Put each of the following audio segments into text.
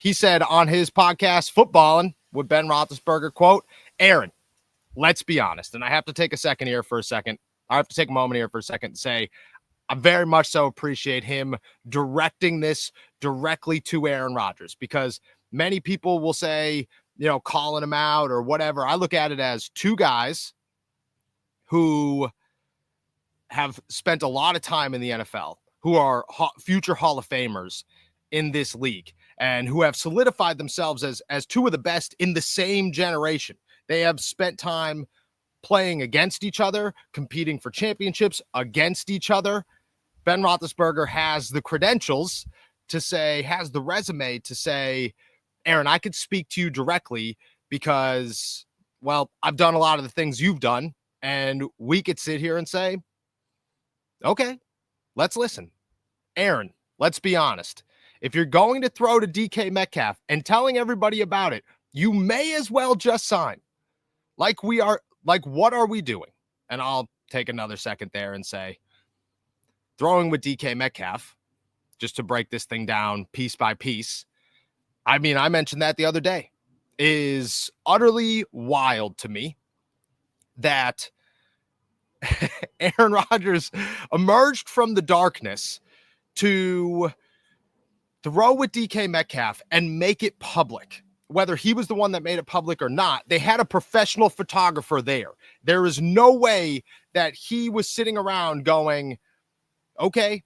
He said on his podcast, Footballin' with Ben Roethlisberger, quote, Aaron, let's be honest. And I have to take a moment here for a second to say, I very much so appreciate him directing this directly to Aaron Rodgers, because many people will say, calling him out or whatever. I look at it as two guys who have spent a lot of time in the NFL, who are future Hall of Famers in this league, and who have solidified themselves as two of the best in the same generation. They have spent time playing against each other, competing for championships against each other. Ben Roethlisberger has the credentials to say, has the resume to say, Aaron, I could speak to you directly because, well, I've done a lot of the things you've done, and we could sit here and say, okay, let's listen. Aaron, let's be honest. If you're going to throw to DK Metcalf and telling everybody about it, you may as well just sign. Like what are we doing? And I'll take another second there and say, throwing with DK Metcalf, just to break this thing down piece by piece, I mean, I mentioned that the other day, is utterly wild to me that Aaron Rodgers emerged from the darkness to throw with DK Metcalf and make it public. Whether he was the one that made it public or not, they had a professional photographer there. There is no way that he was sitting around going, okay,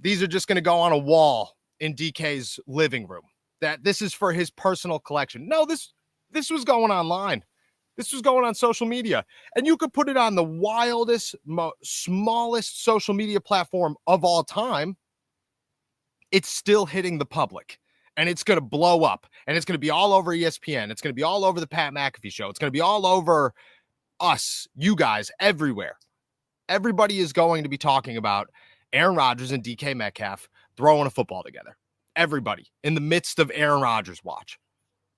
these are just going to go on a wall in DK's living room, that this is for his personal collection. No, this was going online. This was going on social media, and you could put it on the wildest, smallest social media platform of all time. It's still hitting the public, and it's going to blow up, and it's going to be all over ESPN. It's going to be all over the Pat McAfee show. It's going to be all over us, you guys, everywhere. Everybody is going to be talking about Aaron Rodgers and DK Metcalf throwing a football together. Everybody in the midst of Aaron Rodgers watch.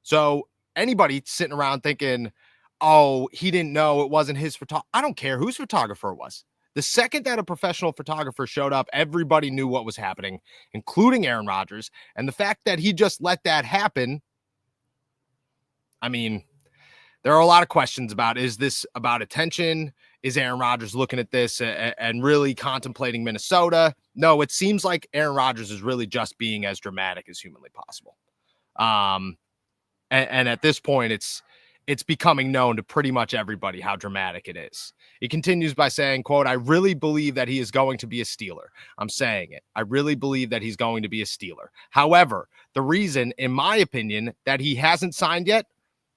So anybody sitting around thinking, oh, he didn't know it wasn't his photographer. I don't care whose photographer it was. The second that a professional photographer showed up, everybody knew what was happening, including Aaron Rodgers. And the fact that he just let that happen, I mean, there are a lot of questions about, is this about attention? Is Aaron Rodgers looking at this and really contemplating Minnesota? No, it seems like Aaron Rodgers is really just being as dramatic as humanly possible. And at this point, it's becoming known to pretty much everybody how dramatic it is. He continues by saying, quote, I really believe that he is going to be a Steeler. I'm saying it. I really believe that he's going to be a Steeler. However, the reason, in my opinion, that he hasn't signed yet,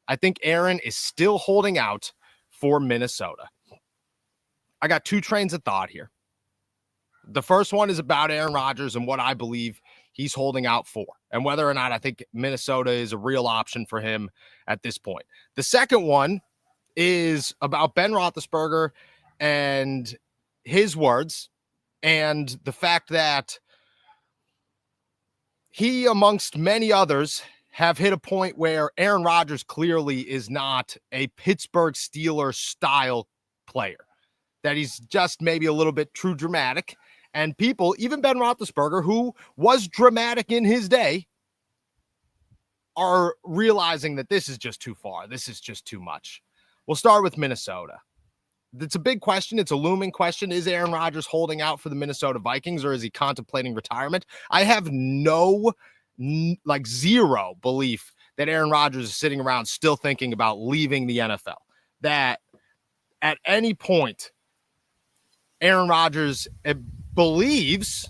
I think Aaron is still holding out for Minnesota. I got two trains of thought here. The first one is about Aaron Rodgers and what I believe he's holding out for, and whether or not I think Minnesota is a real option for him at this point. The second one is about Ben Roethlisberger and his words, and the fact that he, amongst many others, have hit a point where Aaron Rodgers clearly is not a Pittsburgh Steelers style player, that he's just maybe a little bit too dramatic. And people, even Ben Roethlisberger, who was dramatic in his day, are realizing that this is just too far. This is just too much. We'll start with Minnesota. It's a big question. It's a looming question. Is Aaron Rodgers holding out for the Minnesota Vikings, or is he contemplating retirement? I have zero belief that Aaron Rodgers is sitting around still thinking about leaving the NFL. That at any point, Aaron Rodgers believes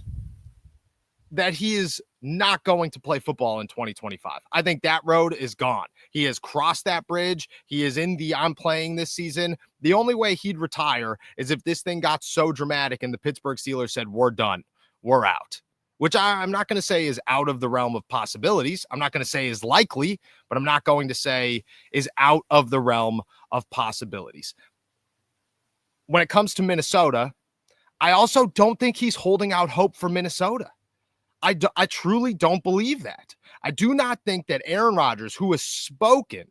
that he is not going to play football in 2025. I think that road is gone. He has crossed that bridge. He is in the I'm playing this season. The only way he'd retire is if this thing got so dramatic and the Pittsburgh Steelers said, we're done, we're out, which I'm not going to say is out of the realm of possibilities. I'm not going to say is likely, but I'm not going to say is out of the realm of possibilities. When it comes to Minnesota, I also don't think he's holding out hope for Minnesota. I truly don't believe that. I do not think that Aaron Rodgers, who has spoken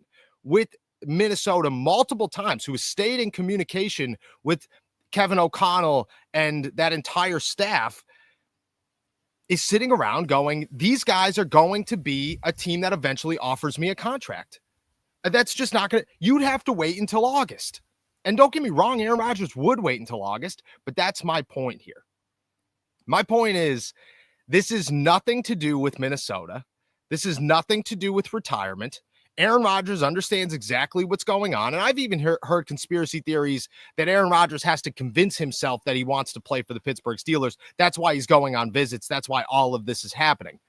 with Minnesota multiple times, who has stayed in communication with Kevin O'Connell and that entire staff, is sitting around going, these guys are going to be a team that eventually offers me a contract. That's just not going to, you'd have to wait until August. And don't get me wrong, Aaron Rodgers would wait until August, but that's my point here. My point is, this is nothing to do with Minnesota. This is nothing to do with retirement. Aaron Rodgers understands exactly what's going on. And I've even heard conspiracy theories that Aaron Rodgers has to convince himself that he wants to play for the Pittsburgh Steelers. That's why he's going on visits. That's why all of this is happening.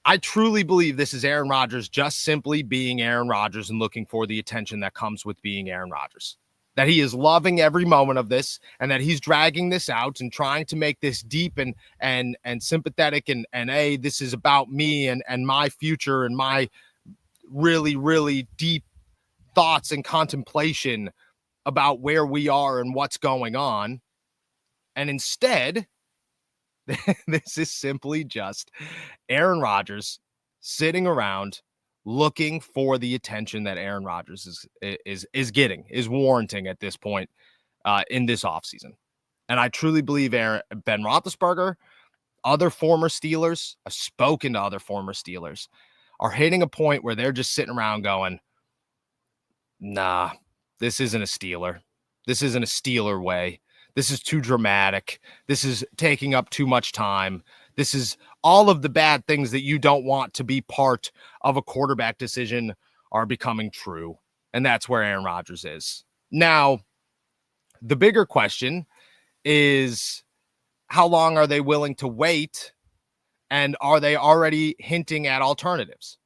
I truly believe this is Aaron Rodgers just simply being Aaron Rodgers and looking for the attention that comes with being Aaron Rodgers. That he is loving every moment of this, and that he's dragging this out and trying to make this deep and sympathetic and hey, this is about me and my future and my really, really deep thoughts and contemplation about where we are and what's going on. And instead, this is simply just Aaron Rodgers sitting around looking for the attention that Aaron Rodgers is getting, is warranting at this point in this offseason. And I truly believe Ben Roethlisberger, other former Steelers, I've spoken to other former Steelers, are hitting a point where they're just sitting around going, nah, this isn't a Steeler. This isn't a Steeler way. This is too dramatic. This is taking up too much time. This is all of the bad things that you don't want to be part of a quarterback decision are becoming true. And that's where Aaron Rodgers is. Now, the bigger question is, how long are they willing to wait? And are they already hinting at alternatives?